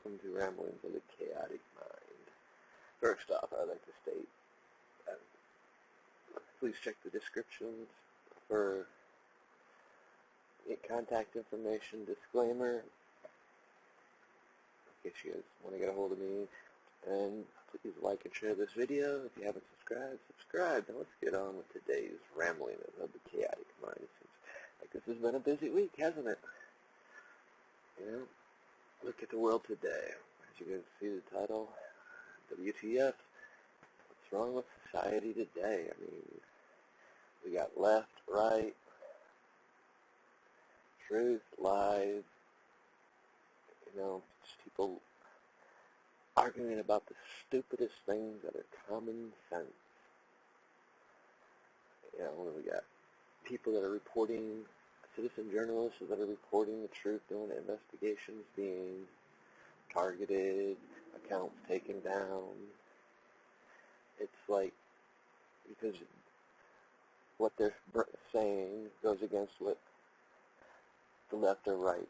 welcome to Ramblings of the Chaotic Mind. First off, I'd like to state that please check the descriptions for contact information, disclaimer, in case you guys want to get a hold of me. And please like and share this video. If you haven't subscribed, subscribe. Now let's get on with today's Rambling of the Chaotic Mind. It seems like this has been a busy week, hasn't it? You know, look at the world today. As you can see the title, WTF, what's wrong with society today? I mean, we got left, right, truth, lies, you know, just people arguing about the stupidest things that are common sense. You know, we got people that are reporting, citizen journalists that are reporting the truth, doing investigations, being targeted, accounts taken down. It's like, because what they're saying goes against what the left or right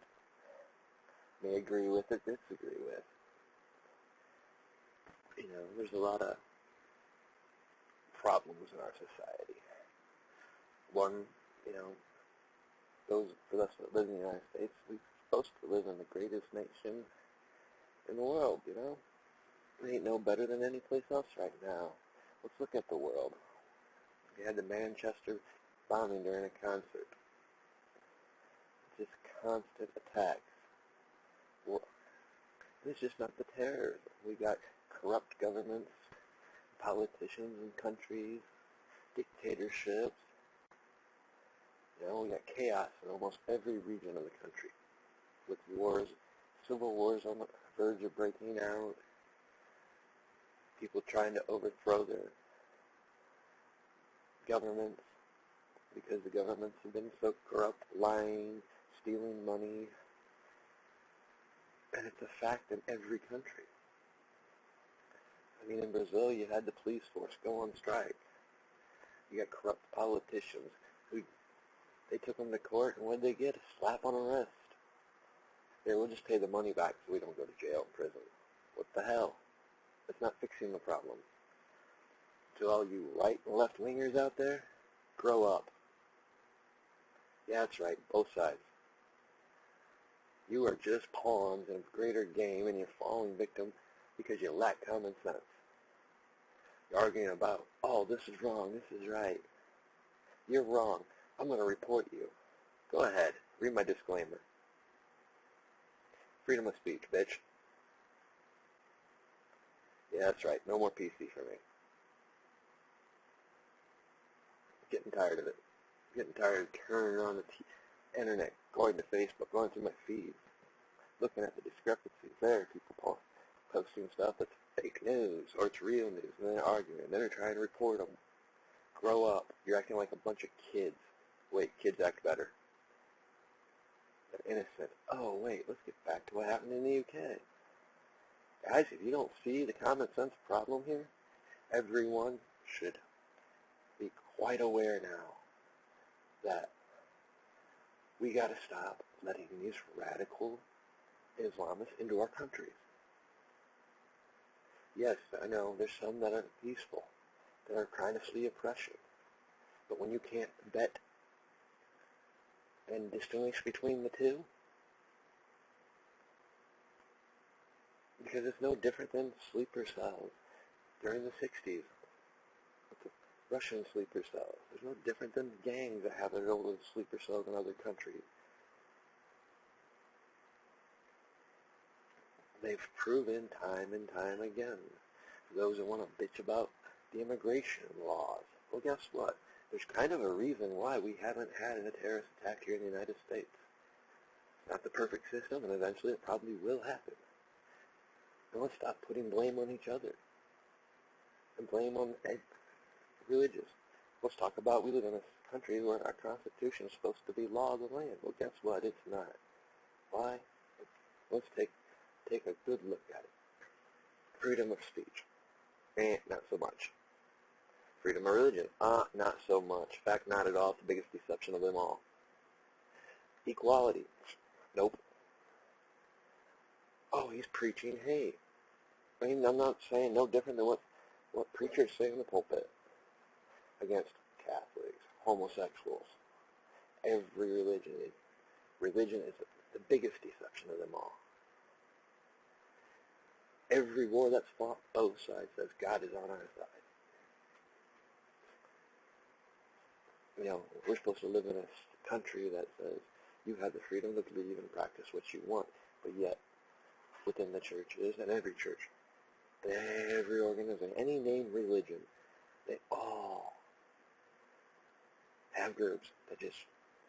may agree with or disagree with. You know, there's a lot of problems in our society. One, you know, those of us that live in the United States, we're supposed to live in the greatest nation in the world, you know. We ain't no better than any place else right now. Let's look at the world. We had the Manchester bombing during a concert. Just constant attacks. Well, it's just not the terrorism. We got corrupt governments, politicians in countries, dictatorships. You know, we got chaos in almost every region of the country, with wars, civil wars on the verge of breaking out, people trying to overthrow their governments because the governments have been so corrupt, lying, stealing money, and it's a fact in every country. I mean, in Brazil, you had the police force go on strike. You got corrupt politicians who, they took them to court, and what did they get? A slap on the wrist. Here, we'll just pay the money back so we don't go to jail and prison. What the hell? It's not fixing the problem. To all you right and left wingers out there, grow up. Yeah, that's right, both sides. You are just pawns in a greater game, and you're falling victim because you lack common sense. You're arguing about, oh, this is wrong, this is right. You're wrong. I'm going to report you. Go ahead. Read my disclaimer. Freedom of speech, bitch. Yeah, that's right. No more PC for me. Getting tired of it. Getting tired of turning on the internet, going to Facebook, going through my feed, looking at the discrepancies there. People posting stuff that's fake news or it's real news, and then they're arguing, and then they're trying to report them. Grow up. You're acting like a bunch of kids. Wait, kids act better. They're innocent. Oh, wait, let's get back to what happened in the UK. Guys, if you don't see the common sense problem here, everyone should be quite aware now that we got to stop letting these radical Islamists into our countries. Yes, I know there's some that are peaceful, that are trying to flee oppression. But when you can't vet and distinguish between the two, because it's no different than sleeper cells during the 60s, with the Russian sleeper cells. There's no different than gangs that have their own sleeper cells in other countries. They've proven time and time again. For those that want to bitch about the immigration laws, well, guess what? There's kind of a reason why we haven't had a terrorist attack here in the United States. It's not the perfect system, and eventually it probably will happen. And let's stop putting blame on each other and blame on religious. Let's talk about, we live in a country where our Constitution is supposed to be law of the land. Well, guess what? It's not. Why? Let's take a good look at it. Freedom of speech. Not so much. Freedom of religion. Not so much. In fact, not at all. It's the biggest deception of them all. Equality. Nope. Oh, he's preaching hate. I mean, I'm not saying no different than what preachers say in the pulpit against Catholics, homosexuals, every religion. Religion is the biggest deception of them all. Every war that's fought, both sides says God is on our side. You know, we're supposed to live in a country that says you have the freedom to believe and practice what you want, but yet within the churches and every church, every organization, any named religion, they all have groups that just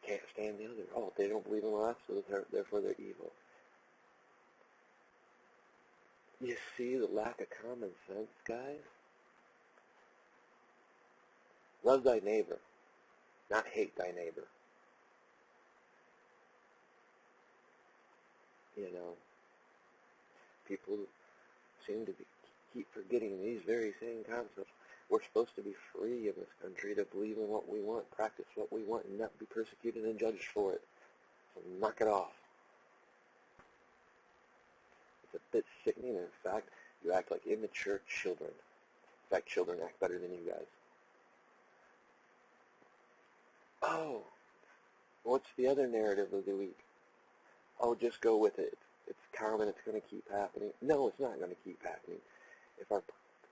can't stand the other. Oh, they don't believe in love, so therefore they're evil. You see the lack of common sense, guys? Love thy neighbor, not hate thy neighbor. You know, people seem to keep forgetting these very same concepts. We're supposed to be free in this country to believe in what we want, practice what we want, and not be persecuted and judged for it. So knock it off. It's a bit sickening. In fact, you act like immature children. In fact, children act better than you guys. Oh, what's the other narrative of the week? Oh, just go with it. It's common. It's going to keep happening. No, it's not going to keep happening. If our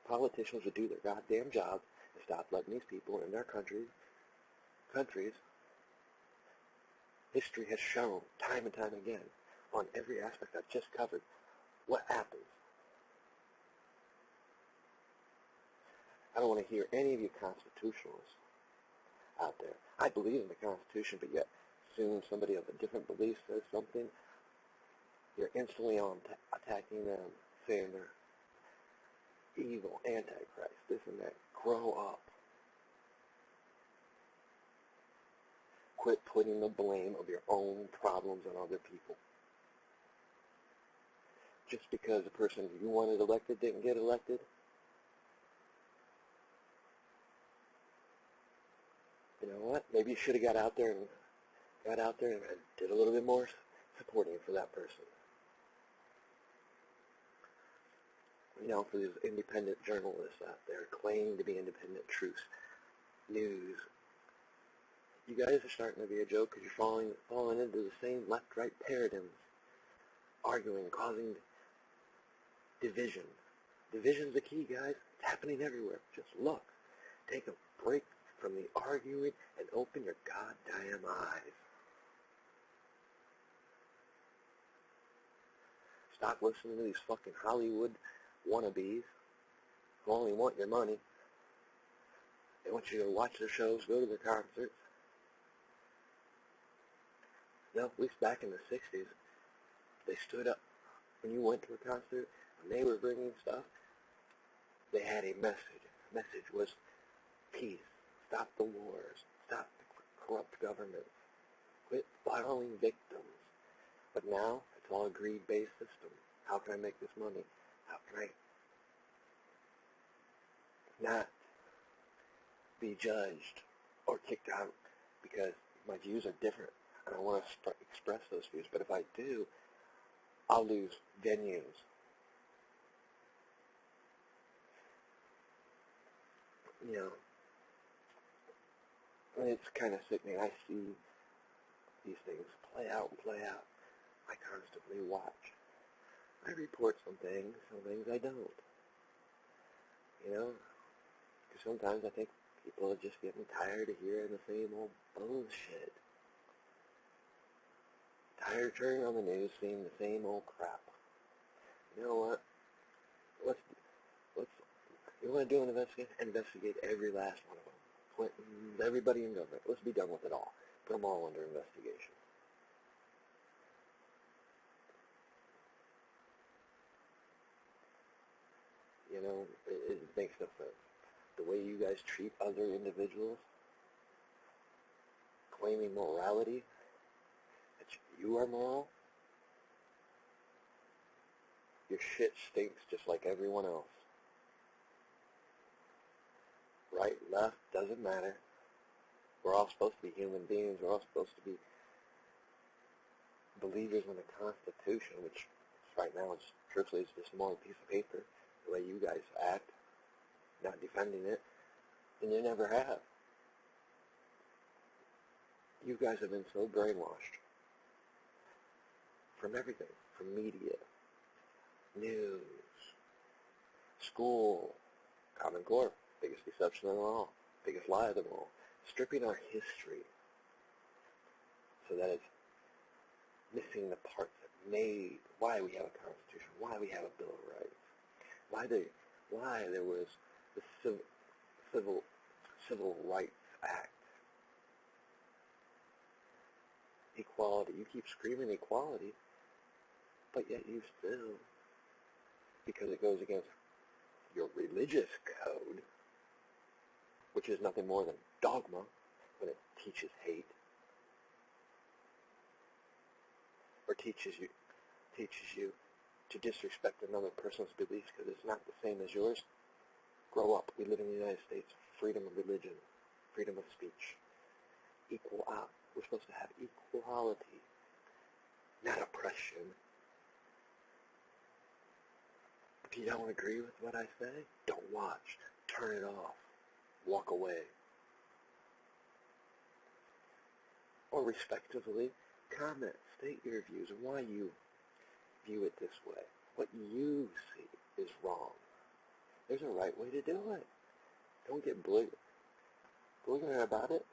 politicians would do their goddamn job and stop letting these people in their countries, history has shown time and time again on every aspect I've just covered what happens. I don't want to hear any of you constitutionalists out there. I believe in the Constitution, but yet soon somebody of a different belief says something, you're instantly on attacking them, saying they're evil, antichrist, this and that. Grow up. Quit putting the blame of your own problems on other people. Just because the person you wanted elected didn't get elected, you know what? Maybe you should have got out there and did a little bit more supporting for that person. You know, for these independent journalists out there claiming to be independent truth news, you guys are starting to be a joke because you're falling into the same left-right paradigms, arguing, causing division. Division's the key, guys. It's happening everywhere. Just look. Take a break from the arguing and open your goddamn eyes. Stop listening to these fucking Hollywood wannabes who only want your money. They want you to watch their shows, go to their concerts. You know, at least back in the 60s, they stood up when you went to a concert, when they were bringing stuff, they had a message. The message was peace. Stop the wars. Stop the corrupt governments. Quit following victims. But now, it's all a greed-based system. How can I make this money? How can I not be judged or kicked out because my views are different and I want to express those views? But if I do, I'll lose venues. You know, it's kind of sickening. I see these things play out and play out. I constantly watch. I report some things I don't. You know, because sometimes I think people are just getting tired of hearing the same old bullshit. Tired of turning on the news, seeing the same old crap. You know what? You want to do an investigation? Investigate every last one of them. Clintons, everybody in government. Let's be done with it all. Put them all under investigation. You know, it makes no sense. The way you guys treat other individuals, claiming morality, that you are moral, your shit stinks just like everyone else. Right, left, doesn't matter. We're all supposed to be human beings. We're all supposed to be believers in the Constitution, which right now, it's truthfully, it's just more a piece of paper, the way you guys act, not defending it, and you never have. You guys have been so brainwashed from everything, from media, news, school, Common Core, biggest deception of them all, biggest lie of them all, stripping our history so that it's missing the parts that made why we have a Constitution, why we have a Bill of Rights, why there was the Civil Rights Act, equality. You keep screaming equality, but yet you still, because it goes against your religious code, which is nothing more than dogma when it teaches hate, or teaches you to disrespect another person's beliefs because it's not the same as yours. Grow up. We live in the United States. Freedom of religion, freedom of speech, we're supposed to have equality, not oppression. If you don't agree with what I say, don't watch. Turn it off. Walk away. Or respectively, comment, state your views and why you view it this way. What you see is wrong. There's a right way to do it. Don't get belligerent about it.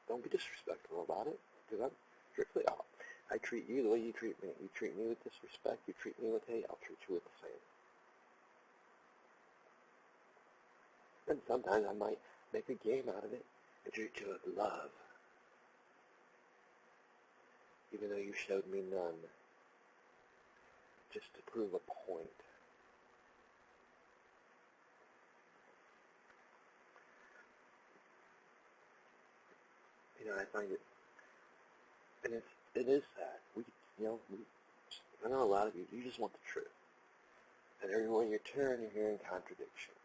Don't be disrespectful about it, because I'm strictly off. I treat you the way you treat me. You treat me with disrespect, you treat me with hate, I'll treat you with the same. And sometimes I might make a game out of it and treat you with love, even though you showed me none, just to prove a point. I find it, and it is sad. I know a lot of you just want the truth. And everywhere you turn, you're hearing contradictions.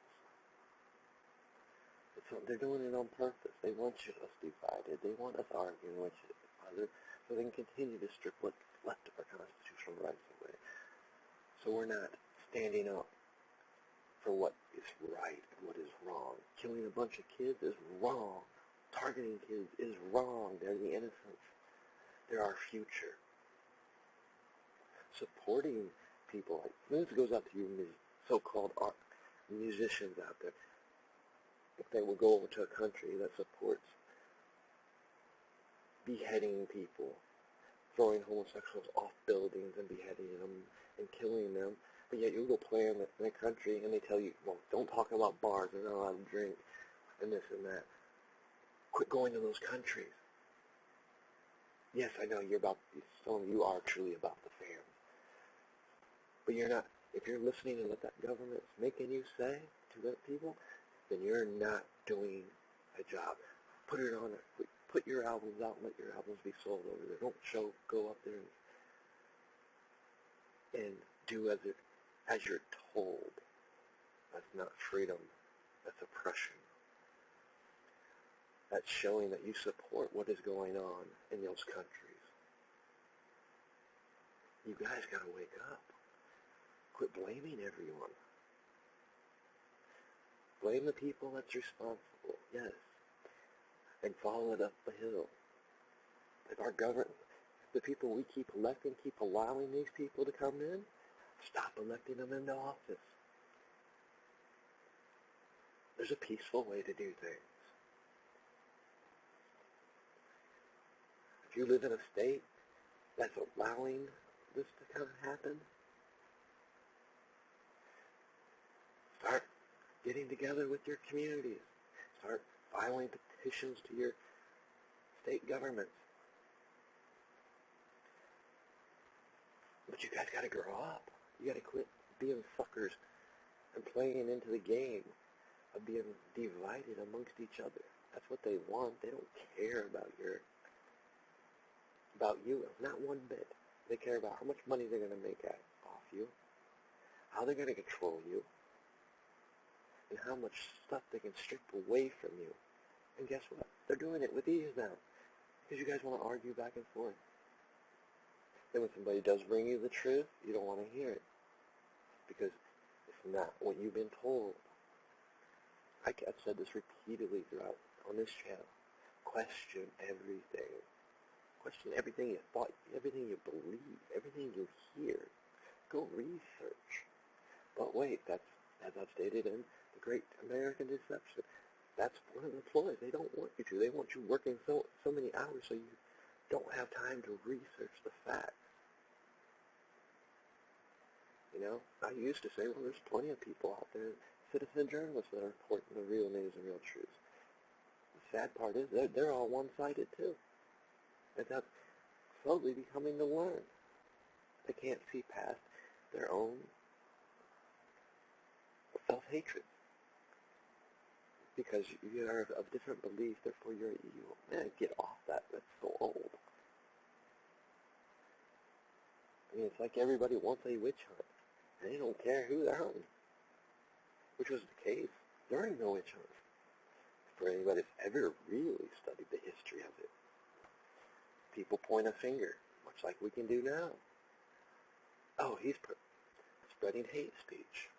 They're doing it on purpose. They want us divided. They want us arguing with each other so they can continue to strip what's left of our constitutional rights away. So we're not standing up for what is right and what is wrong. Killing a bunch of kids is wrong. Targeting kids is wrong. They're the innocents. They're our future. Supporting people, this goes out to you so-called musicians out there. If they will go over to a country that supports beheading people, throwing homosexuals off buildings and beheading them and killing them, but yet you go play in a country and they tell you, well, don't talk about bars, they're not allowed to drink, and this and that. Quit going to those countries. Yes, I know some of you are truly about the fans. But you're not. If you're listening to what that government's making you say to the people, then you're not doing a job. Put your albums out and let your albums be sold over there. Don't go up there and do as you're told. That's not freedom. That's oppression. That's showing that you support what is going on in those countries. You guys got to wake up. Quit blaming everyone. Blame the people that's responsible, yes, and follow it up the hill. If our government, the people we keep electing, keep allowing these people to come in, stop electing them into office. There's a peaceful way to do things. If you live in a state that's allowing this to kind of happen, start getting together with your communities. Start filing petitions to your state governments. But you guys got to grow up. You got to quit being suckers and playing into the game of being divided amongst each other. That's what they want. They don't care about you, not one bit. They care about how much money they're going to make off you, how they're going to control you, and how much stuff they can strip away from you. And guess what? They're doing it with ease now, because you guys want to argue back and forth. And when somebody does bring you the truth, you don't want to hear it because it's not what you've been told. I've said this repeatedly throughout on this channel. Question everything. Question everything you thought, everything you believe, everything you hear. Go research. But wait, as I've stated in The Great American Deception, that's one of the ploys. They don't want you to. They want you working so many hours so you don't have time to research the facts. You know, I used to say, well, there's plenty of people out there, citizen journalists that are reporting the real news and real truths. The sad part is they're all one-sided too. And that's slowly becoming the norm. They can't see past their own self-hatred. Because you are of different beliefs, therefore you're evil. Man, get off that. That's so old. I mean, it's like everybody wants a witch hunt. And they don't care who they're hunting. Which was the case during the witch hunt. For anybody that's ever really studied the history of it. People point a finger, much like we can do now. Oh, he's spreading hate speech.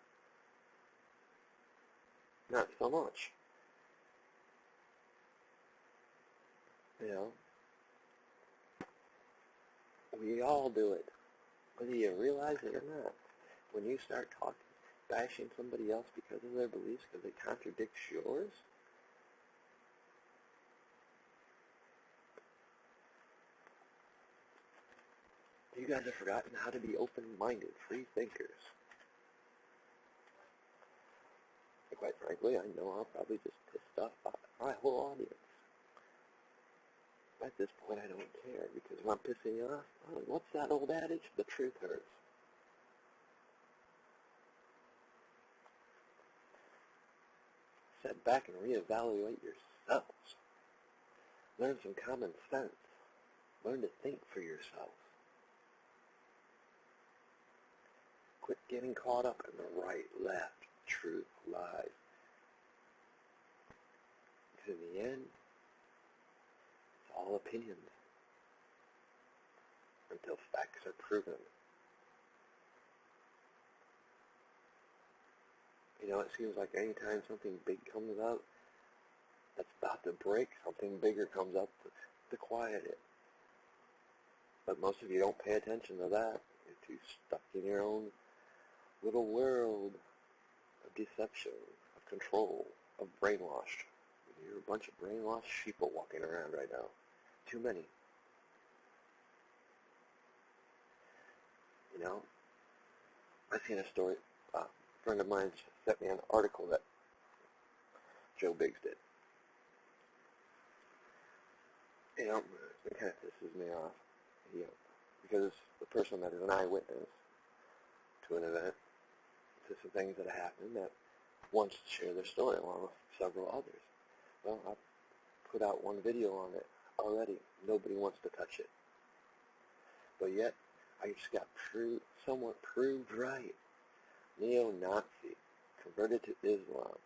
Not so much. You know, we all do it, whether you realize it or not. When you start bashing somebody else because of their beliefs, because it contradicts yours, you guys have forgotten how to be open-minded, free thinkers. And quite frankly, I know I'll probably just piss off my whole audience. At this point, I don't care, because when I'm pissing you off, oh, what's that old adage? The truth hurts. Sit back and reevaluate yourselves. Learn some common sense. Learn to think for yourself. Quit getting caught up in the right, left, truth, lies. Because in the end, it's all opinions. Until facts are proven. You know, it seems like anytime something big comes out that's about to break, something bigger comes up to quiet it. But most of you don't pay attention to that. You're too stuck in your own little world of deception, of control, of brainwashed. You're a bunch of brainwashed sheeple walking around right now. Too many. You know, I seen a story. A friend of mine sent me an article that Joe Biggs did. You know, it kind of pisses me off. You know, because the person that is an eyewitness to an event, to some things that happened, that wants to share their story along with several others. Well, I put out one video on it already. Nobody wants to touch it. But yet, I just got somewhat proved right. Neo-Nazi, converted to Islam,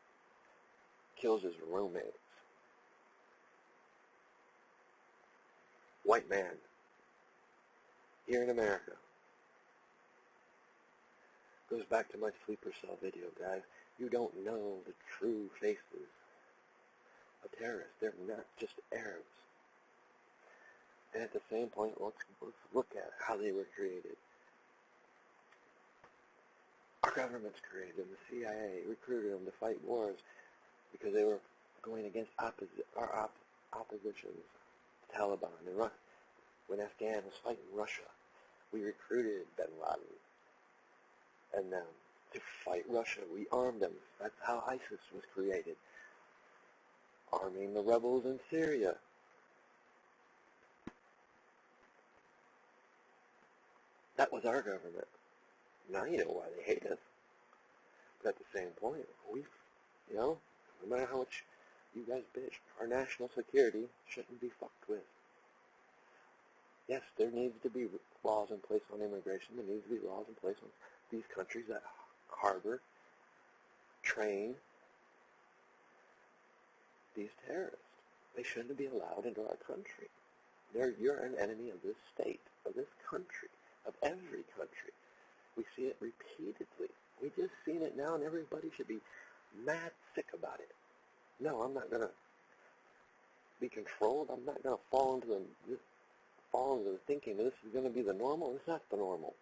kills his roommates. White man, here in America. Goes back to my sleeper cell video, guys. You don't know the true faces of terrorists. They're not just Arabs. And at the same point, let's look at how they were created. Our government's created them. The CIA recruited them to fight wars because they were going against our oppositions, the Taliban and Russia. When Afghan was fighting Russia, we recruited bin Laden and them to fight Russia. We armed them. That's how ISIS was created. Arming the rebels in Syria. That was our government. Now you know why they hate us. But at the same point, no matter how much you guys bitch, our national security shouldn't be fucked with. Yes, there needs to be laws in place on immigration. There needs to be laws in place on these countries that harbor, train these terrorists. They shouldn't be allowed into our country. You're an enemy of this state, of this country. of every country. We see it repeatedly. We just seen it now, and everybody should be mad sick about it. No, I'm not going to be controlled. I'm not going to fall into the thinking that this is going to be the normal. It's not the normal.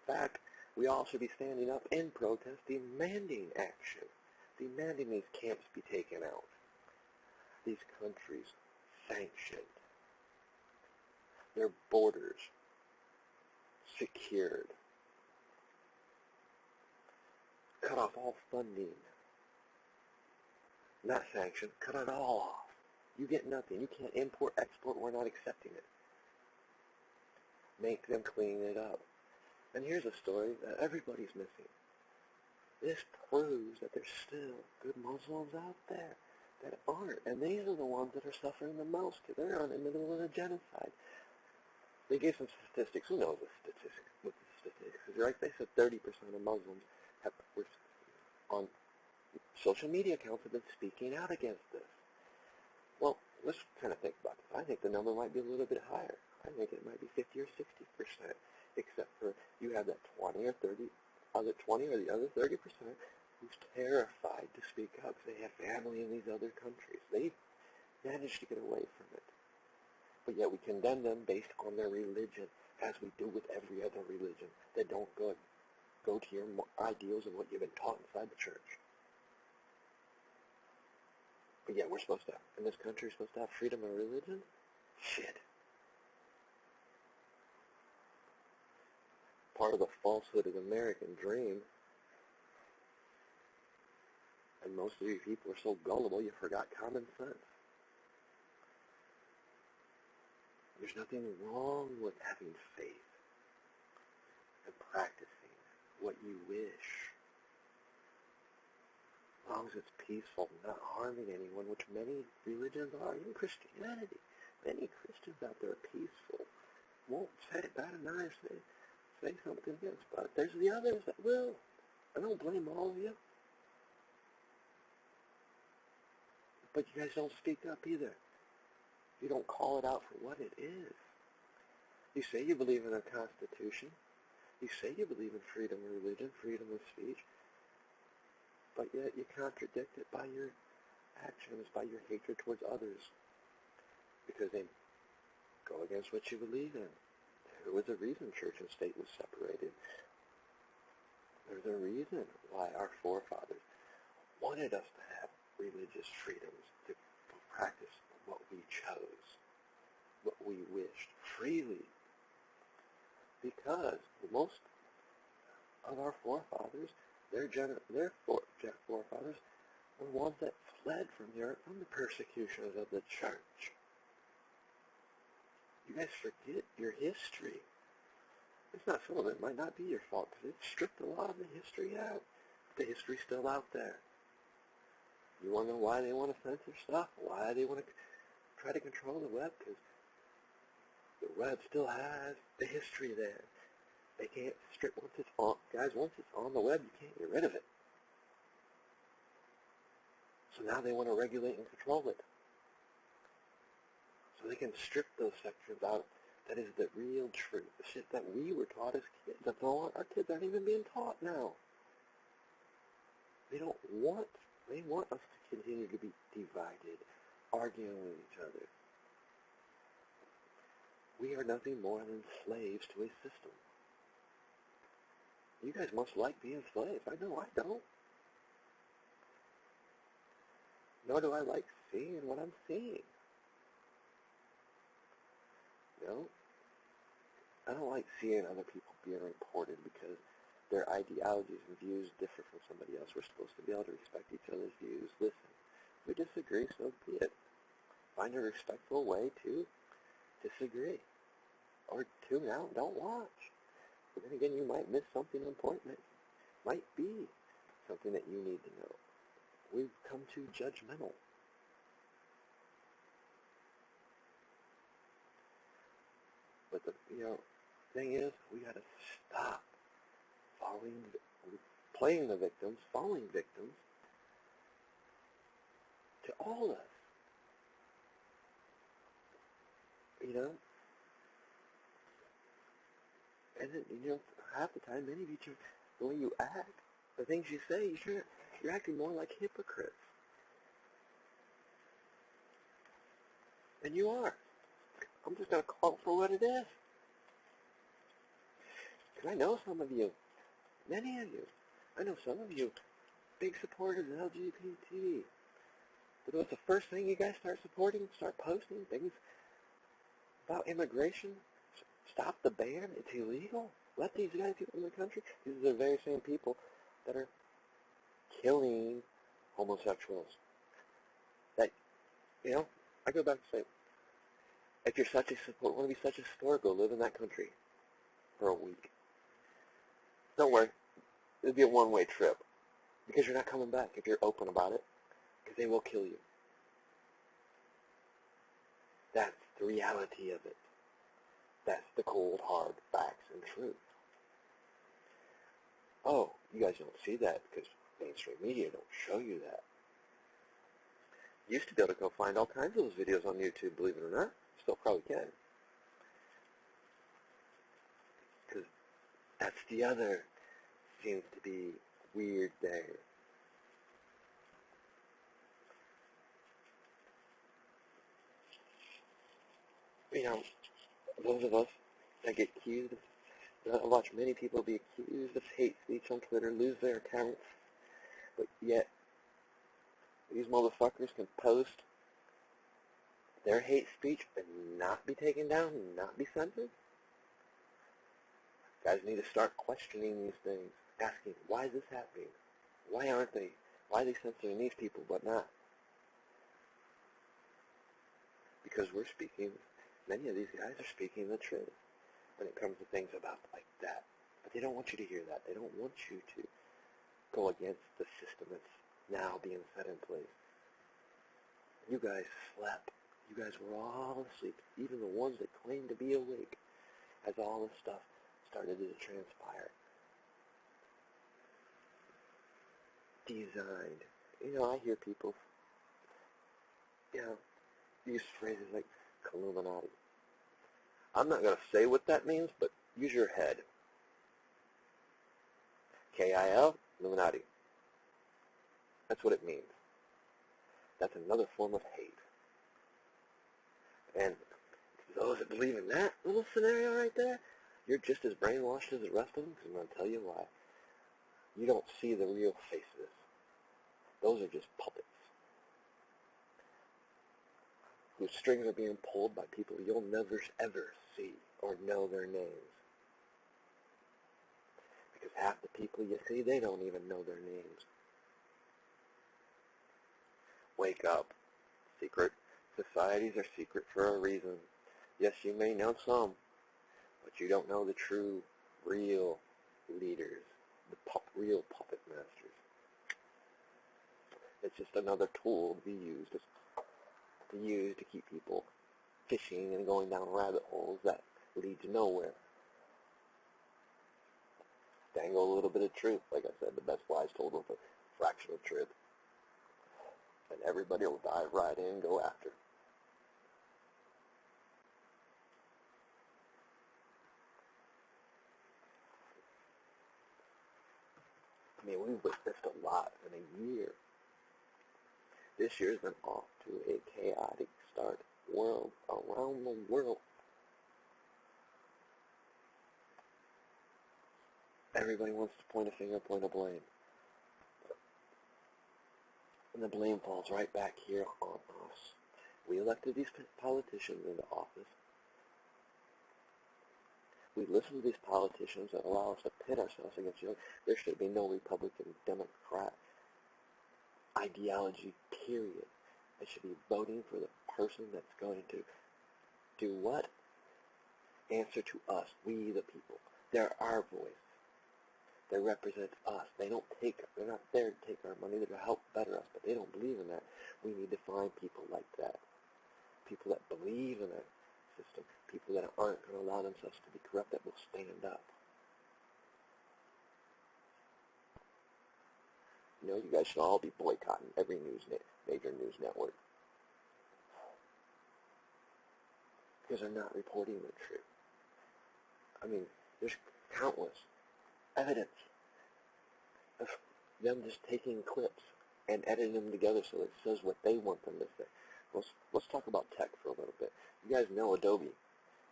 In fact, we all should be standing up in protest, demanding action, demanding these camps be taken out, these countries sanctioned, their borders secured, cut off all funding, not sanctioned, cut it all off. You get nothing. You can't import, export. We're not accepting it. Make them clean it up. And here's a story that everybody's missing. This proves that there's still good Muslims out there that aren't. And these are the ones that are suffering the most because they're in the middle of a genocide. They gave some statistics. Who knows what the statistics is, right? They said 30% of Muslims were on social media accounts have been speaking out against this. Well, let's kind of think about this. I think the number might be a little bit higher. I think it might be 50 or 60%, except for you have that 20 or the other 30% who's terrified to speak up because they have family in these other countries. They managed to get away from it. But yet we condemn them based on their religion, as we do with every other religion that don't go to your ideals and what you've been taught inside the church. But yet we're supposed to, in this country, we're supposed to have freedom of religion? Shit. Part of the falsehood of the American dream. And most of you people are so gullible you forgot common sense. There's nothing wrong with having faith and practicing what you wish. As long as it's peaceful, not harming anyone, which many religions are, even Christianity. Many Christians out there are peaceful. Won't say bad and nice, say something against, but there's the others that will. I don't blame all of you. But you guys don't speak up either. You don't call it out for what it is. You say you believe in a constitution. You say you believe in freedom of religion, freedom of speech. But yet you contradict it by your actions, by your hatred towards others. Because they go against what you believe in. There was a reason church and state was separated. There's a reason why our forefathers wanted us to have religious freedoms, to practice what we chose, what we wished, freely. Because most of our forefathers, their forefathers were ones that fled from Europe from the persecutions of the church. You guys forget your history. It's not, some of it might not be your fault because it stripped a lot of the history out. But the history's still out there. You want to know why they want to censor stuff? Why they want to try to control the web? Because the web still has the history there. They can't strip once it's on. Guys, once it's on the web, you can't get rid of it. So now they want to regulate and control it. So they can strip those sections out. That is the real truth. The shit that we were taught as kids. That's all our kids aren't even being taught now. They want us to continue to be divided, arguing with each other. We are nothing more than slaves to a system. You guys must like being slaves. I know I don't. Nor do I like seeing what I'm seeing. You know? I don't like seeing other people being reported because their ideologies and views differ from somebody else. We're supposed to be able to respect each other's views. Listen, if we disagree, so be it. Find a respectful way to disagree. Or tune out and don't watch. But then again, you might miss something important. It might be something that you need to know. We've come too judgmental. But the thing is, we got to stop playing the victims, falling victims to all of us. And then, half the time, many of you, the way you act, the things you say, you're acting more like hypocrites. And you are. I'm just going to call it for what it is. Because I know some of you, many of you, I know some of you, big supporters of LGBT. But what's the first thing you guys start supporting? Start posting things about immigration? Stop the ban. It's illegal. Let these guys get in the country. These are the very same people that are killing homosexuals. That, I go back to say, if you're want to be such a supporter, go live in that country for a week. Don't worry. It'll be a one-way trip because you're not coming back if you're open about it, because they will kill you. That's the reality of it. That's the cold, hard facts and truth. Oh, you guys don't see that because mainstream media don't show you that. You used to be able to go find all kinds of those videos on YouTube, believe it or not. Still probably can. Because that's the other seems to be weird there. Those of us that get accused, I watch many people be accused of hate speech on Twitter, lose their accounts, but yet these motherfuckers can post their hate speech and not be taken down, and not be censored. Guys need to start questioning these things, asking, why is this happening? Why aren't they? Why are they censoring these people but not? Because many of these guys are speaking the truth when it comes to things about like that. But they don't want you to hear that. They don't want you to go against the system that's now being set in place. You guys slept. You guys were all asleep. Even the ones that claim to be awake as all this stuff started to transpire. Designed. I hear people, use phrases like Illuminati. I'm not going to say what that means, but use your head. K-I-L, Illuminati. That's what it means. That's another form of hate. And those that believe in that little scenario right there, you're just as brainwashed as the rest of them, because I'm going to tell you why. You don't see the real faces. Those are just puppets. Whose strings are being pulled by people you'll never ever see or know their names. Because half the people you see, they don't even know their names. Wake up. Secret societies are secret for a reason. Yes, you may know some, but you don't know the true, real leaders, the real puppet masters. It's just another tool to be used to keep people fishing and going down rabbit holes that lead to nowhere. Dangle a little bit of truth. Like I said, the best lies told with a fraction of truth. And everybody will dive right in and go after. I mean, we witnessed a lot in a year. This year's been off to a chaotic start around the world. Everybody wants to point a finger, point a blame. And the blame falls right back here on us. We elected these politicians into office. We listen to these politicians that allow us to pit ourselves against each other. There should be no Republican, Democrat ideology, period. They should be voting for the person that's going to do what? Answer to us, we the people. They're our voice. They represent us. They're not there to take our money. They're to help better us, but they don't believe in that. We need to find people like that. People that believe in that system. People that aren't going to allow themselves to be corrupt, that will stand up. You guys should all be boycotting every major news network. Because they're not reporting the truth. I mean, there's countless evidence of them just taking clips and editing them together so it says what they want them to say. Let's talk about tech for a little bit. You guys know Adobe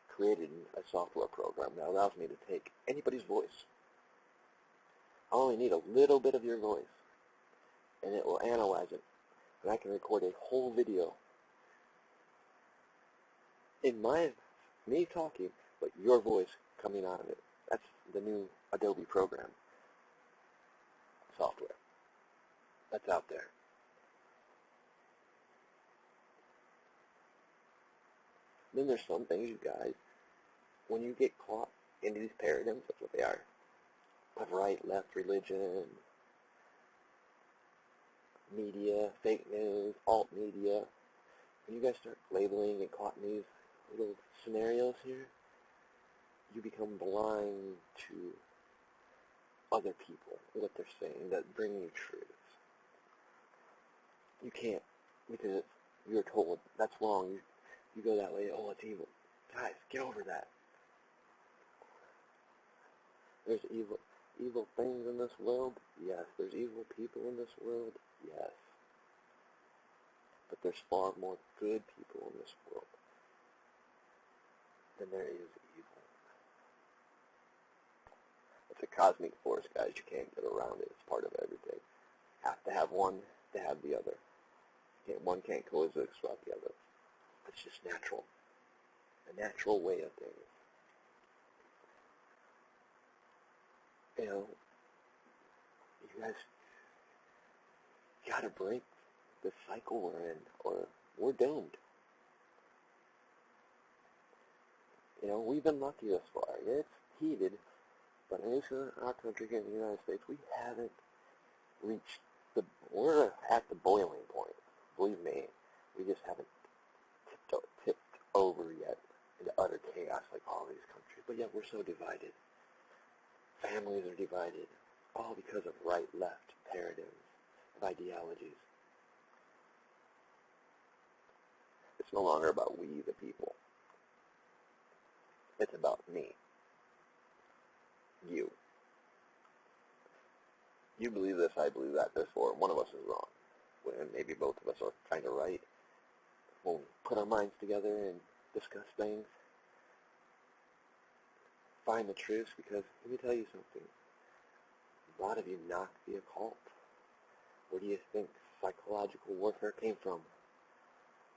created a software program that allows me to take anybody's voice. I only need a little bit of your voice, and it will analyze it, and I can record a whole video in me talking, but your voice coming out of it. That's the new Adobe program software that's out there. Then there's some things, you guys, when you get caught into these paradigms, that's what they are, of right, left, religion, media, fake news, alt media, when you guys start labeling and caught in these little scenarios here, you become blind to other people, what they're saying, that bring you truth. You can't, because you're told that's wrong. You go that way, oh, it's evil. Guys, get over that. There's evil things in this world, yes. There's evil people in this world, yes. But there's far more good people in this world than there is evil. It's a cosmic force, guys. You can't get around it. It's part of everything. Have to have one to have the other. One can't coexist without the other. It's just natural. A natural way of things. You know, you guys gotta break the cycle we're in, or we're doomed. You know, we've been lucky thus far. It's heated, but at least in our country here in the United States, we haven't reached we're at the boiling point. Believe me, we just haven't tipped over yet into utter chaos like all these countries. But yet we're so divided. Families are divided, all because of right-left paradigms, of ideologies. It's no longer about we, the people. It's about me. You. You believe this, I believe that, therefore one of us is wrong. When maybe both of us are kind of right. We'll put our minds together and discuss things. Find the truth, because let me tell you something. A lot of you knock the occult. Where do you think psychological warfare came from?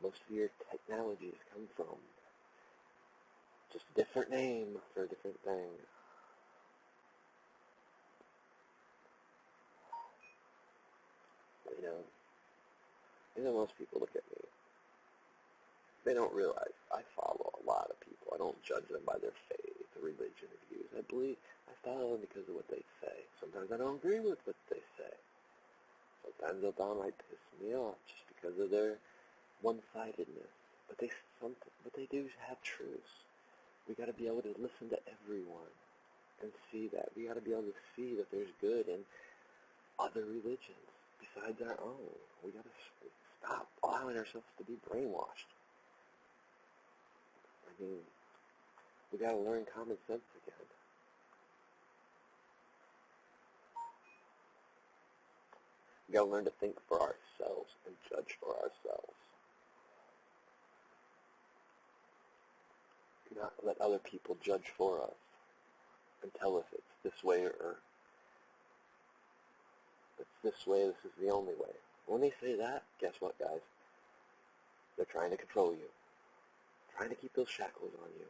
Most of your technologies come from just a different name for a different thing. You know, most people look at me. They don't realize I follow a lot of people. I don't judge them by their faith or religion or views. I follow them because of what they say. Sometimes I don't agree with what they say. Sometimes they'll downright piss me off just because of their one-sidedness. But they do have truths. We got to be able to listen to everyone and see that. We got to be able to see that there's good in other religions besides our own. We got to stop allowing ourselves to be brainwashed. I mean, we got to learn common sense again. We got to learn to think for ourselves and judge for ourselves. Not let other people judge for us and tell us it's this way or it's this way, this is the only way. When they say that, guess what, guys? They're trying to control you. Trying to keep those shackles on you.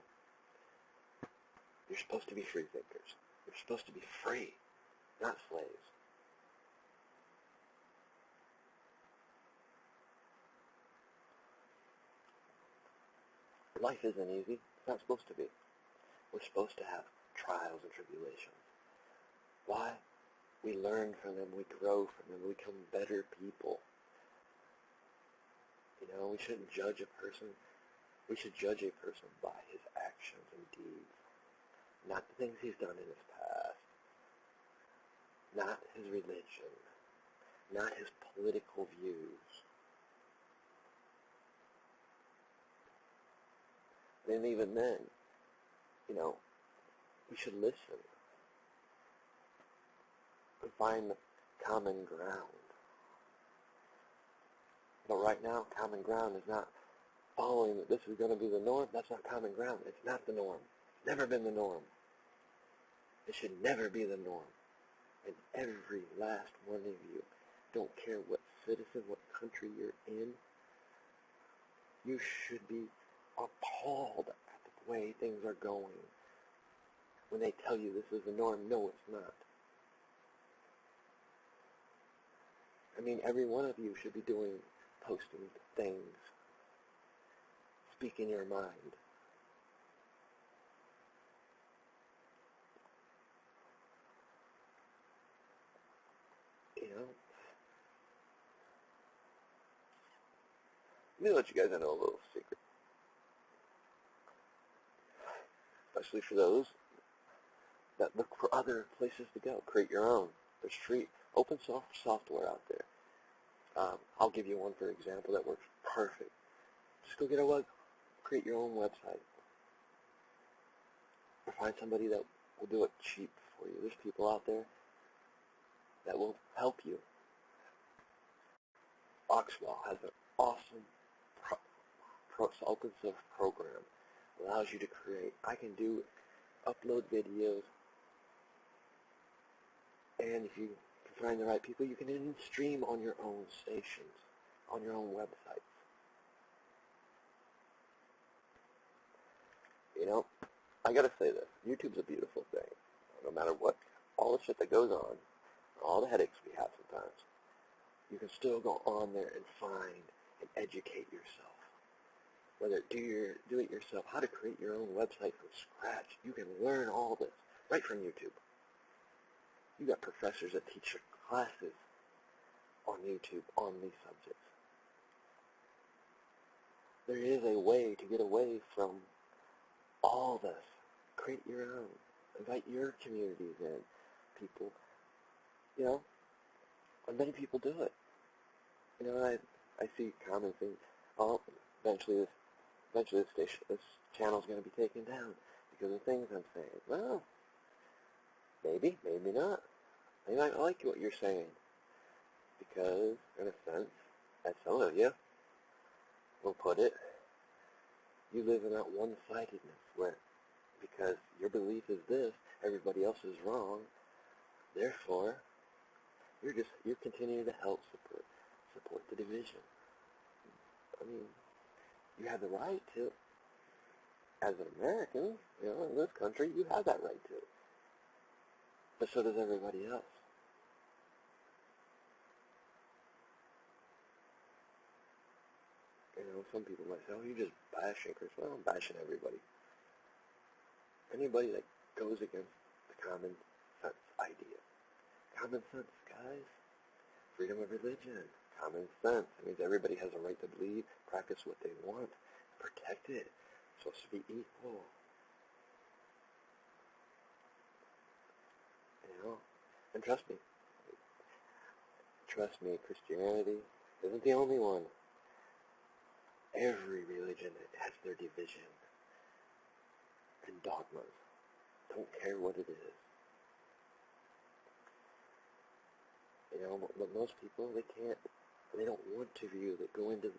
You're supposed to be free thinkers. You're supposed to be free, not slaves. Life isn't easy. It's not supposed to be. We're supposed to have trials and tribulations. Why? We learn from them, we grow from them, we become better people. You know, we shouldn't judge a person. We should judge a person by his actions and deeds, not the things he's done in his past, not his religion, not his political views. And even then, you know, we should listen. and find common ground. But right now, common ground is not following that this is going to be the norm. That's not common ground. It's not the norm. It's never been the norm. It should never be the norm. And every last one of you, don't care what citizen, what country you're in, you should be appalled at the way things are going. When they tell you this is the norm, no, it's not. I mean, every one of you should be posting things, speaking your mind. You know? Let me let you guys know a little secret. Especially for those that look for other places to go. Create your own. There's free open source software out there. I'll give you one for example that works perfect. Just go get create your own website. Or find somebody that will do it cheap for you. There's people out there that will help you. Oxwell has an awesome open source program. Allows you to create. I can upload videos, and if you can find the right people, you can even stream on your own stations, on your own websites. You know, I gotta say this, YouTube's a beautiful thing. No matter what, all the shit that goes on, all the headaches we have sometimes, you can still go on there and find and educate yourself. Whether do it yourself, how to create your own website from scratch. You can learn all this right from YouTube. You got professors that teach your classes on YouTube on these subjects. There is a way to get away from all this. Create your own. Invite your communities in. People, you know, and many people do it. You know, I see common things. Oh, eventually this channel's going to be taken down because of things I'm saying. Well, maybe not. They might like what you're saying because, in a sense, as some of you will put it, you live in that one-sidedness where, because your belief is this, everybody else is wrong. Therefore, you're continuing to help support the division. I mean, you have the right to, as an American, you know, in this country, you have that right to. But so does everybody else. You know, some people might say, oh, you're just bashing Chris. Well, I'm bashing everybody. Anybody that goes against the common sense idea. Common sense, guys. Freedom of religion. Common sense. It means everybody has a right to believe, practice what they want, protect it. It's supposed to be equal. You know? And trust me, Christianity isn't the only one. Every religion has their division and dogmas. Don't care what it is. You know, but most people, they don't want to go into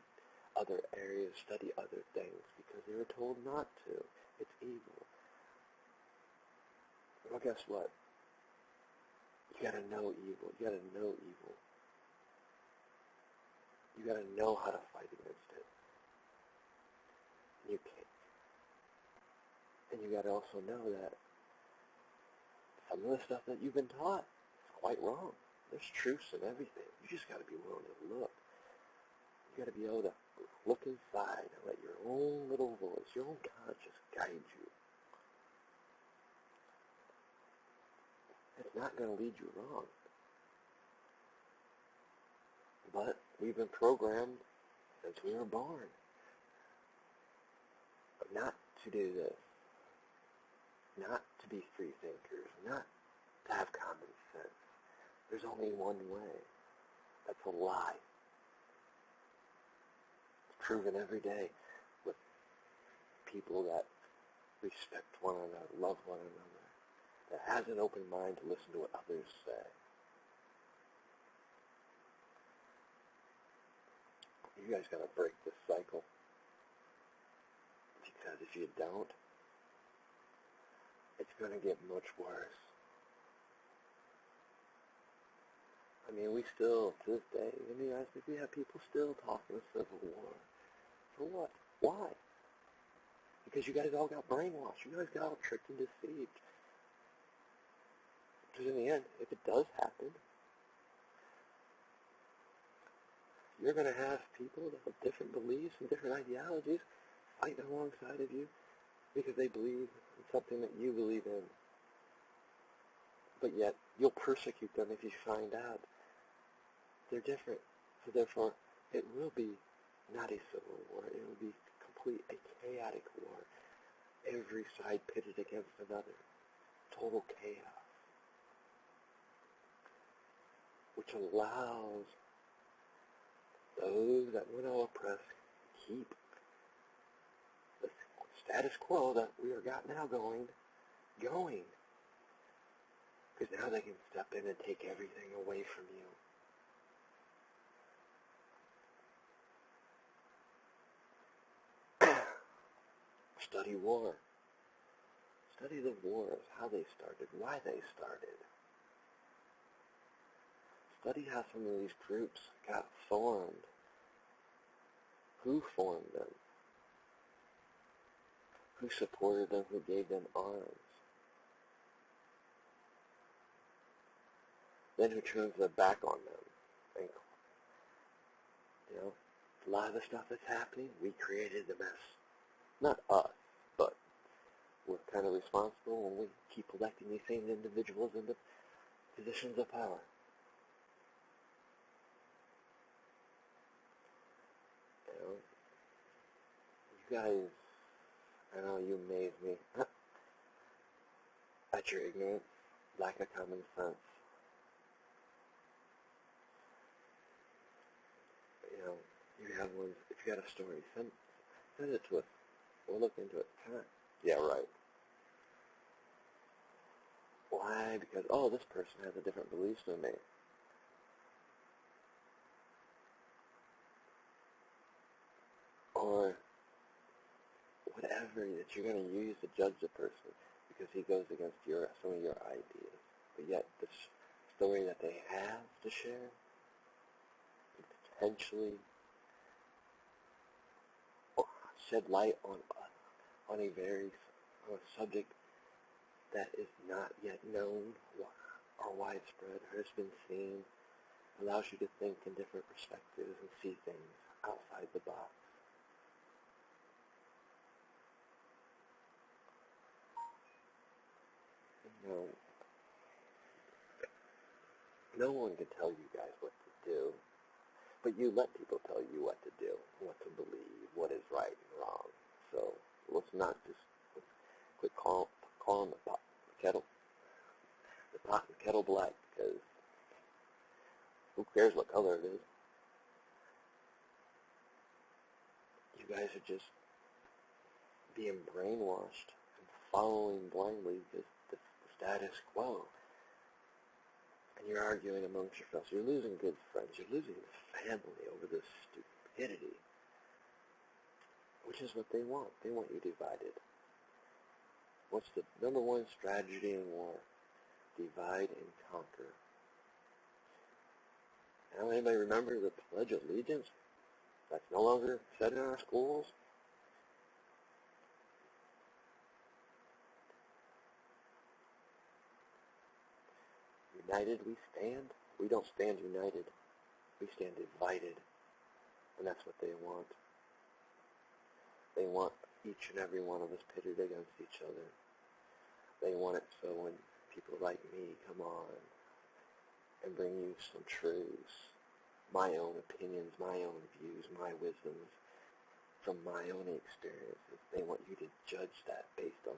other areas, study other things, because they were told not to. It's evil. Well, guess what? You gotta know evil. You gotta know evil. You gotta know how to fight against it. You can't. And you gotta also know that some of the stuff that you've been taught is quite wrong. There's truths in everything. You just gotta be willing to look. You gotta be able to look inside and let your own little voice, your own conscience guide you. It's not going to lead you wrong. But we've been programmed since we were born not to do this, not to be free thinkers, not to have common sense. There's only one way. That's a lie. It's proven every day with people that respect one another, love one another, that has an open mind to listen to what others say. You guys got to break this cycle. Because if you don't, it's going to get much worse. I mean, we still, to this day, I mean, I think we have people still talking of civil war. For what? Why? Because you guys all got brainwashed. You guys got all tricked and deceived. Because in the end, if it does happen, you're going to have people that have different beliefs and different ideologies fighting alongside of you because they believe in something that you believe in. But yet, you'll persecute them if you find out they're different. So therefore, it will be not a civil war. It will be a chaotic war. Every side pitted against another. Total chaos. Which allows those that want to oppress keep the status quo that we are got now going. Because now they can step in and take everything away from you. Study war. Study the wars, how they started, why they started. Study how some of these groups got formed. Who formed them? Who supported them? Who gave them arms? Then who turns their back on them? And, a lot of the stuff that's happening, we created the mess. Not us, but we're kind of responsible when we keep electing these same individuals into positions of power. You guys, I know you amaze me at your ignorance, lack of common sense. You have ones, if you got a story, send it to us. We'll look into it. Yeah, right. Why? Because, this person has a different beliefs than me. Or whatever that you're going to use to judge the person because he goes against some of your ideas. But yet the story that they have to share could potentially shed light on a subject that is not yet known or widespread or has been seen. Allows you to think in different perspectives and see things outside the box. No one can tell you guys what to do, but you let people tell you what to do, what to believe, what is right and wrong. So let's not just quit calling the pot and kettle black, because who cares what color it is? You guys are just being brainwashed and following blindly the status quo. And you're arguing amongst yourselves. You're losing good friends. You're losing family over this stupidity, which is what they want. They want you divided. What's the number one strategy in war? Divide and conquer. Now, anybody remember the Pledge of Allegiance? That's no longer said in our schools. United we stand. We don't stand united. We stand divided. And that's what they want. They want each and every one of us pitted against each other. They want it so when people like me come on and bring you some truths, my own opinions, my own views, my wisdoms from my own experiences, they want you to judge that based on,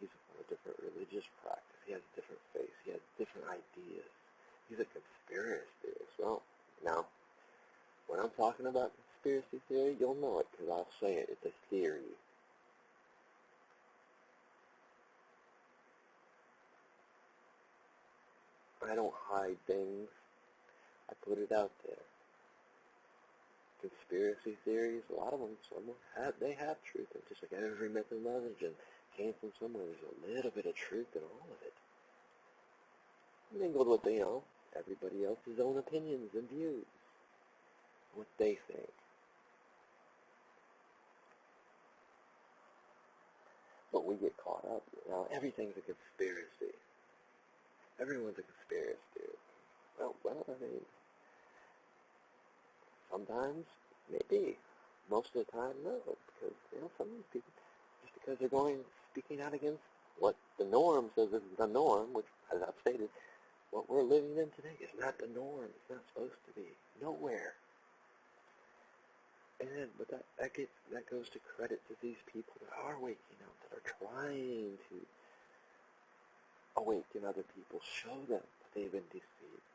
he's from a different religious practice. He has a different faith. He has different ideas. He's a conspiracy theorist. Well, now, when I'm talking about conspiracy theory, you'll know it because I'll say it. It's a theory. I don't hide things. I put it out there. conspiracy theories, a lot of them, they have truth. It's just like every myth and legend came from somewhere. There's a little bit of truth in all of it. Mingled with, everybody else's own opinions and views, what they think. But we get caught up, everything's a conspiracy. Everyone's a conspiracy theory. Well, I mean, sometimes, maybe. Most of the time, no. Because, some of these people, just because they're speaking out against what the norm says is the norm, which, as I've stated, what we're living in today is not the norm. It's not supposed to be. Nowhere. But that goes to credit to these people that are waking up, that are trying to awaken other people, show them that they've been deceived.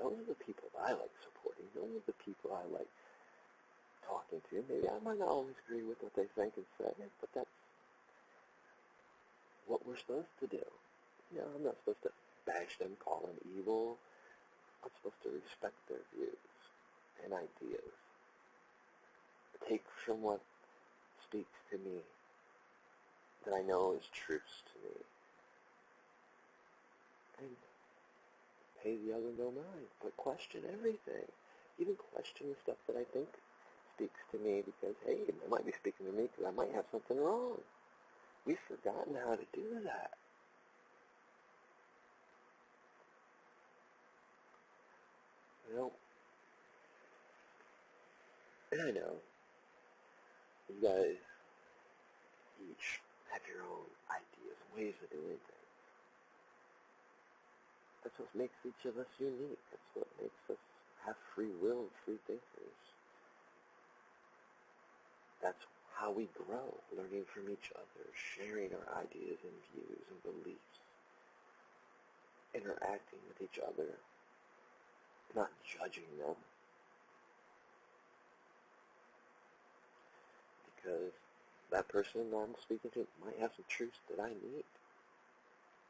Those are the people that I like supporting. Those are the people I like talking to. Maybe I might not always agree with what they think and say, but that's what we're supposed to do. I'm not supposed to bash them, call them evil. I'm supposed to respect their views and ideas. Take from what speaks to me that I know is truths to me. And pay the other no mind, but question everything. Even question the stuff that I think speaks to me because, hey, it might be speaking to me because I might have something wrong. We've forgotten how to do that. And I know you guys each have your own ideas and ways of doing things. That's what makes each of us unique. That's what makes us have free will and free thinkers. That's how we grow, learning from each other, sharing our ideas and views and beliefs, interacting with each other, not judging them. Because that person I'm speaking to might have some truths that I need,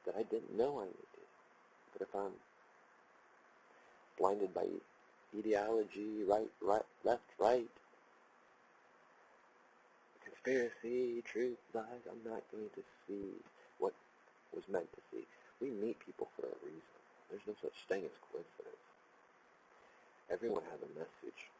that I didn't know I needed. But if I'm blinded by ideology, left, right, conspiracy, truth, lies, I'm not going to see what was meant to see. We meet people for a reason. There's no such thing as coincidence. Everyone has a message.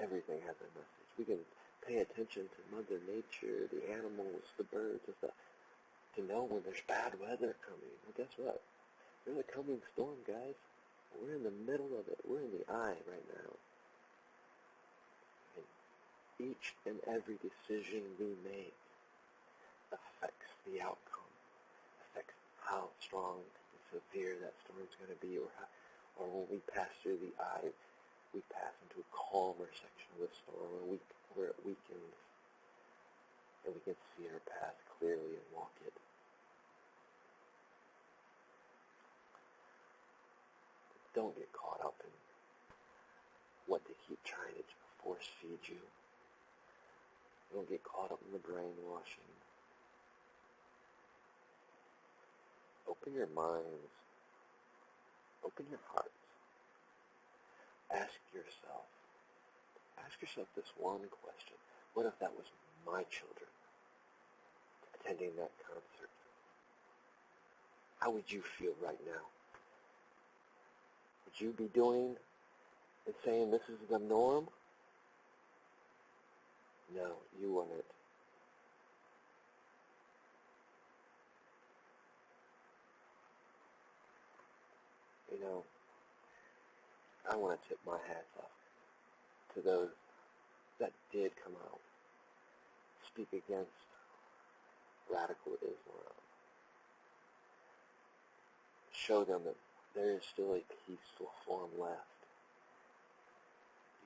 Everything has a message. We can pay attention to Mother Nature, the animals, the birds, and stuff, to know when there's bad weather coming. Well, guess what? There's a coming storm, guys. We're in the middle of it. We're in the eye right now. And each and every decision we make affects the outcome, affects how strong and severe that storm's going to be, or when we pass through the eye, we pass into a calmer section of the storm where it weakens, and we can see our path clearly and walk it. Don't get caught up in what they keep trying to force feed you. Don't get caught up in the brainwashing. Open your minds. Open your hearts. Ask yourself this one question. What if that was my children attending that concert? How would you feel right now? Would you be doing and saying this is the norm? No, you wouldn't. I want to tip my hats off to those that did come out, speak against radical Islam, show them that there is still a peaceful form left.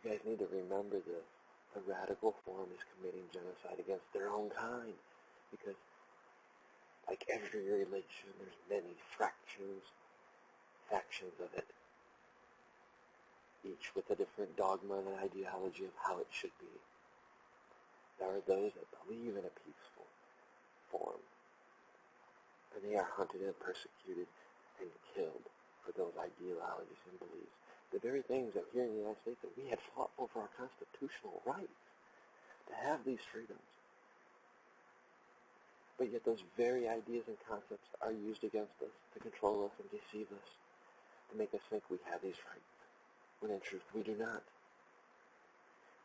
You guys need to remember this. The radical form is committing genocide against their own kind, because like every religion, there's many factions of it, each with a different dogma and ideology of how it should be. There are those that believe in a peaceful form, and they are hunted and persecuted and killed for those ideologies and beliefs. The very things that here in the United States that we had fought for our constitutional rights to have these freedoms. But yet those very ideas and concepts are used against us to control us and deceive us, to make us think we have these rights, when in truth we do not.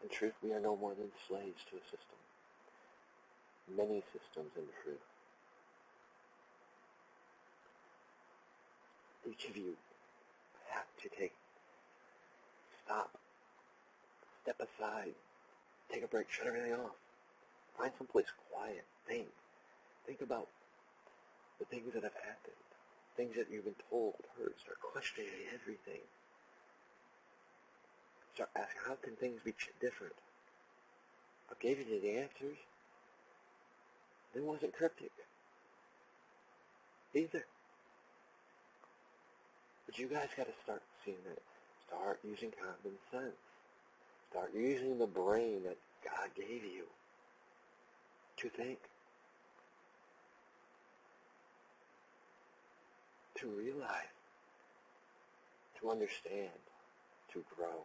In truth, we are no more than slaves to a system. Many systems in truth. Each of you have to stop, step aside, take a break, shut everything off. Find someplace quiet, think. Think about the things that have happened, things that you've been told, heard. Start questioning everything. Start asking, how can things be different? I gave you the answers. It wasn't cryptic either. But you guys got to start seeing it. Start using common sense. Start using the brain that God gave you to think, to realize, to understand, to grow.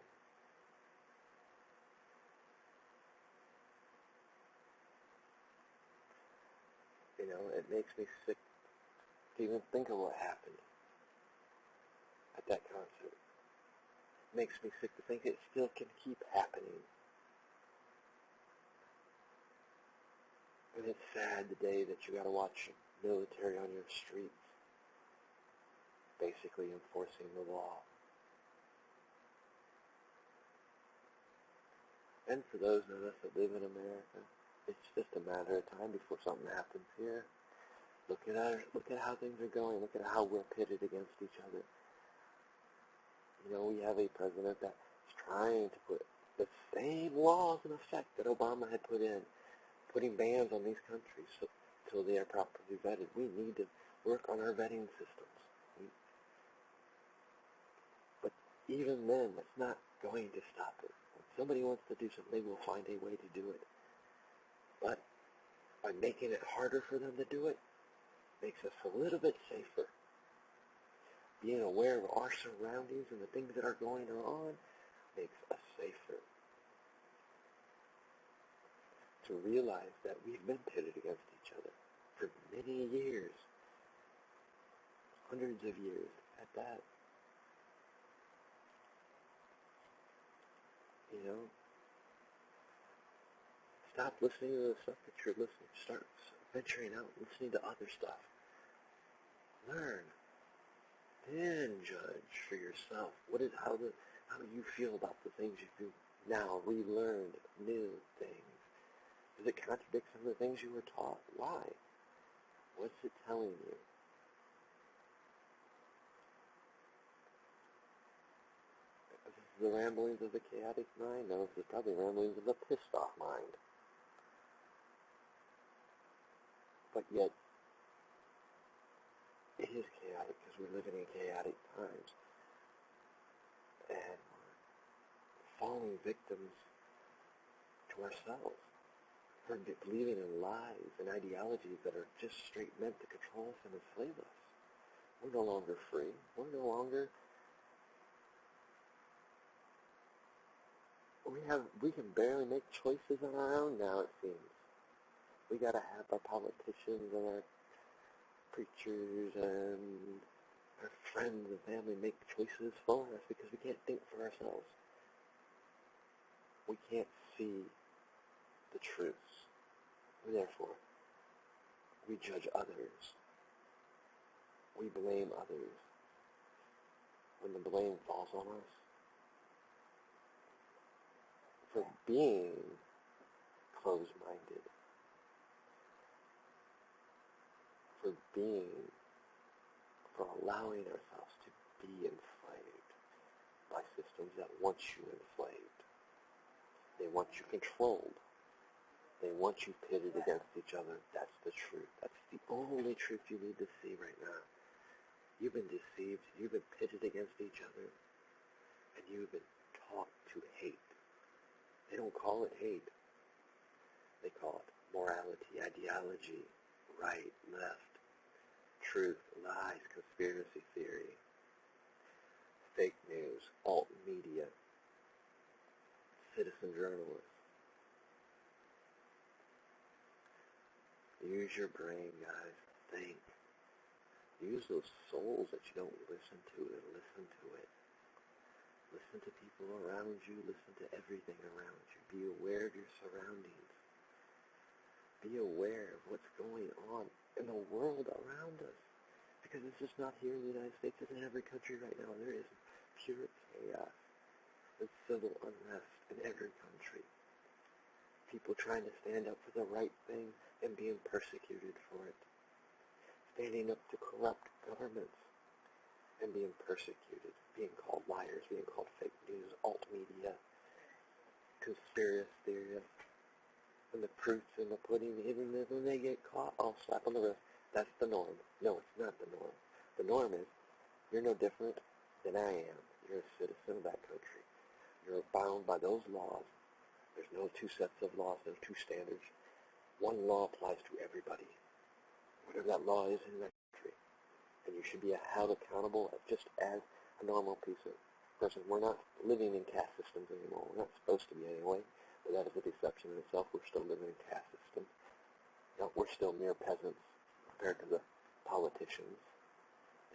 You know, it makes me sick to even think of what happened at that concert. It makes me sick to think it still can keep happening. And it's sad the day that you got to watch military on your streets, basically enforcing the law. And for those of us that live in America, it's just a matter of time before something happens here. Look at how things are going. Look at how we're pitted against each other. You know, we have a president that's trying to put the same laws in effect that Obama had put in, putting bans on these countries until they are properly vetted. We need to work on our vetting systems. But even then, that's not going to stop it. When somebody wants to do something, they will find a way to do it. But by making it harder for them to do it, makes us a little bit safer. Being aware of our surroundings and the things that are going on makes us safer. To realize that we've been pitted against each other for many years, hundreds of years at that. You know, stop listening to the stuff that you're listening. Start venturing out, listening to other stuff. Learn. Then judge for yourself. How do you feel about the things you've now relearned, new things? Does it contradict some of the things you were taught? Why? What's it telling you? This is the ramblings of the chaotic mind? No, this is probably ramblings of the pissed off mind. But yet, it is chaotic because we're living in chaotic times. And we're falling victims to ourselves for believing in lies and ideologies that are just straight meant to control us and enslave us. We're no longer free. We're no longer... We can barely make choices on our own now, it seems. We got to have our politicians and our preachers and our friends and family make choices for us because we can't think for ourselves. We can't see the truths. Therefore, we judge others. We blame others. When the blame falls on us for being closed-minded, for allowing ourselves to be enslaved by systems that want you enslaved. They want you controlled. They want you pitted against each other. That's the truth. That's the only truth you need to see right now. You've been deceived. You've been pitted against each other. And you've been taught to hate. They don't call it hate. They call it morality, ideology, right, left, truth, lies, conspiracy theory. Use your brain, guys. Think. Use those souls that you don't listen to and listen to it. Listen to people around you. Listen to everything around you. Be aware of your surroundings. Be aware of what's going on in the world around us. Because it's just not here in the United States. It's in every country right now. There is pure chaos and civil unrest in every country. People trying to stand up for the right thing and being persecuted for it. Standing up to corrupt governments and being persecuted. Being called liars, being called fake news, alt media, conspiracy theorists. And the proof's in the pudding, even when they get caught, I'll slap on the wrist. That's the norm. No, it's not the norm. The norm is, you're no different than I am. You're a citizen of that country. You're bound by those laws. There's no two sets of laws, no two standards. One law applies to everybody. Whatever that law is in that country. And you should be held accountable just as a normal person. We're not living in caste systems anymore. We're not supposed to be anyway. But that is a deception in itself. We're still living in a caste system. No, we're still mere peasants compared to the politicians.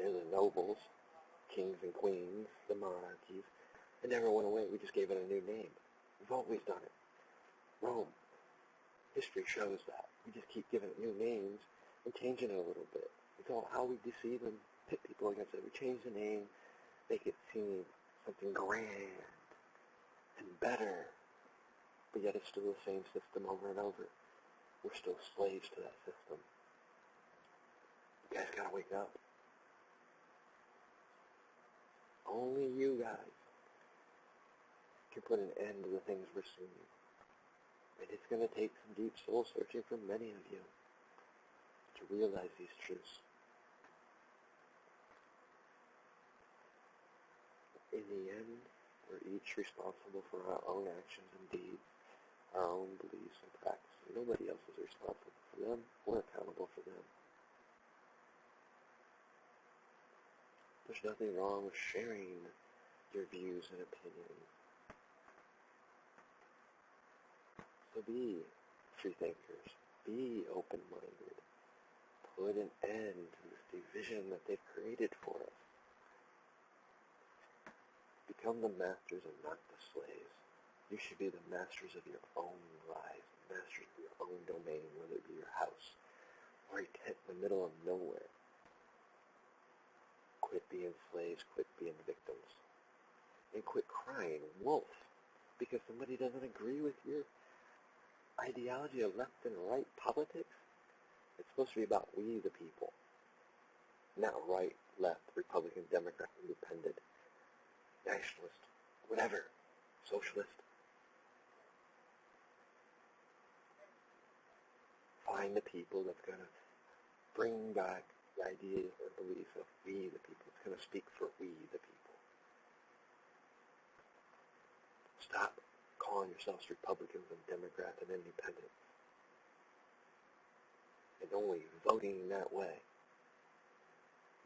They're the nobles, kings and queens, the monarchies. It never went away. We just gave it a new name. We've always done it. Rome. History shows that. We just keep giving it new names and changing it a little bit. It's all how we deceive and pit people against it. We change the name, make it seem something grand and better. But yet it's still the same system over and over. We're still slaves to that system. You guys gotta wake up. Only you guys can put an end to the things we're seeing. And it's gonna take some deep soul searching for many of you to realize these truths. In the end, we're each responsible for our own actions and deeds. Our own beliefs and practices. Nobody else is responsible for them. We're accountable for them. There's nothing wrong with sharing your views and opinions. So be free thinkers. Be open-minded. Put an end to this division that they've created for us. Become the masters and not the slaves. You should be the masters of your own lives, masters of your own domain, whether it be your house or a tent in the middle of nowhere. Quit being slaves, quit being victims, and quit crying wolf because somebody doesn't agree with your ideology of left and right politics. It's supposed to be about we the people, not right, left, Republican, Democrat, Independent, Nationalist, whatever, Socialist. Find the people that's going to bring back the ideas and beliefs of we the people. It's going to speak for we the people. Stop calling yourselves Republicans and Democrats and Independents. And only voting that way.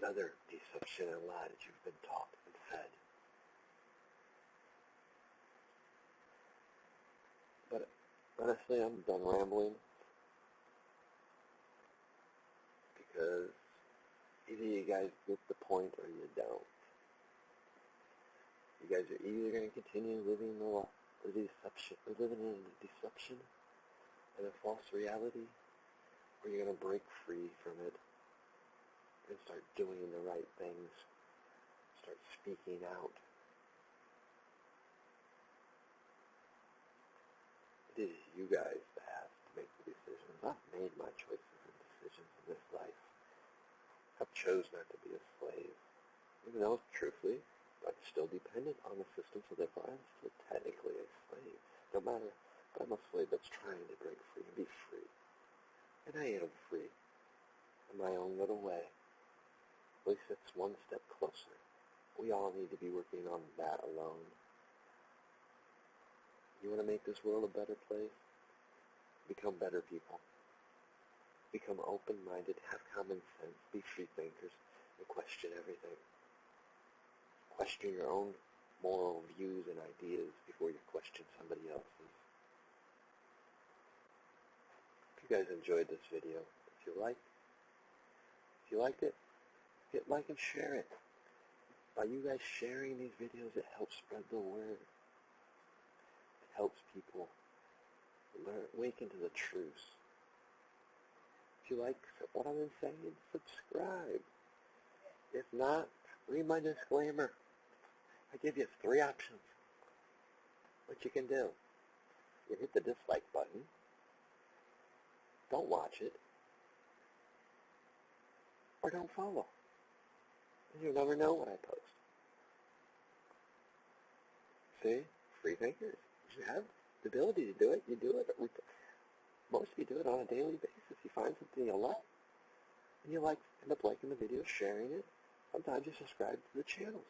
Another deception and lie that you've been taught and fed. But honestly, I'm done rambling. Because either you guys get the point or you don't. You guys are either going to continue living in a deception and a false reality, or you're going to break free from it and start doing the right things, start speaking out. It is you guys that have to make the decisions. I've made my choices and decisions in this life. I've chose not to be a slave. Even though, truthfully, I'm still dependent on the system, so therefore I'm still technically a slave. No matter, but I'm a slave that's trying to break free and be free. And I am free in my own little way. At least it's one step closer. We all need to be working on that alone. You want to make this world a better place? Become better people. Become open-minded, have common sense, be free thinkers, and question everything. Question your own moral views and ideas before you question somebody else's. If you guys enjoyed this video, if If you liked it, hit like and share it. By you guys sharing these videos, it helps spread the word. It helps people awaken to the truth. If you like what I've been saying, subscribe. If not, read my disclaimer. I give you 3 options. What you can do. You hit the dislike button. Don't watch it. Or don't follow. And you'll never know what I post. See? Free thinkers. You have the ability to do it. You do it. Most of you do it on a daily basis. You find something you like, and you end up liking the video, sharing it. Sometimes you subscribe to the channels.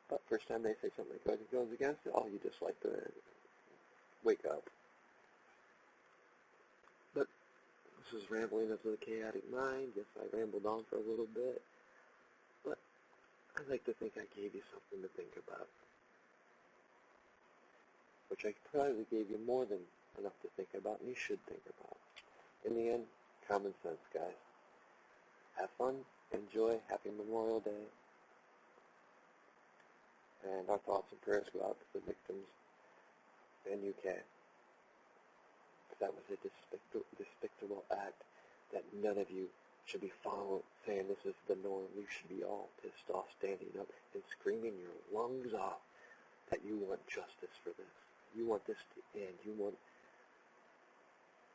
But first time they say something that goes against it, you dislike it. Wake up. But this is rambling of the chaotic mind. Yes, I rambled on for a little bit. But I'd like to think I gave you something to think about. Which I probably gave you more than enough to think about, and you should think about. In the end, common sense, guys. Have fun, enjoy, happy Memorial Day. And our thoughts and prayers go out to the victims in UK. That was a despicable act that none of you should be following, saying this is the norm. You should be all pissed off, standing up and screaming your lungs off that you want justice for this. You want this to end. You want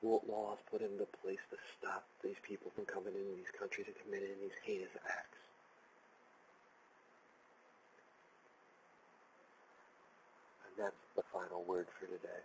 laws put into place to stop these people from coming into these countries and committing these heinous acts. And that's the final word for today.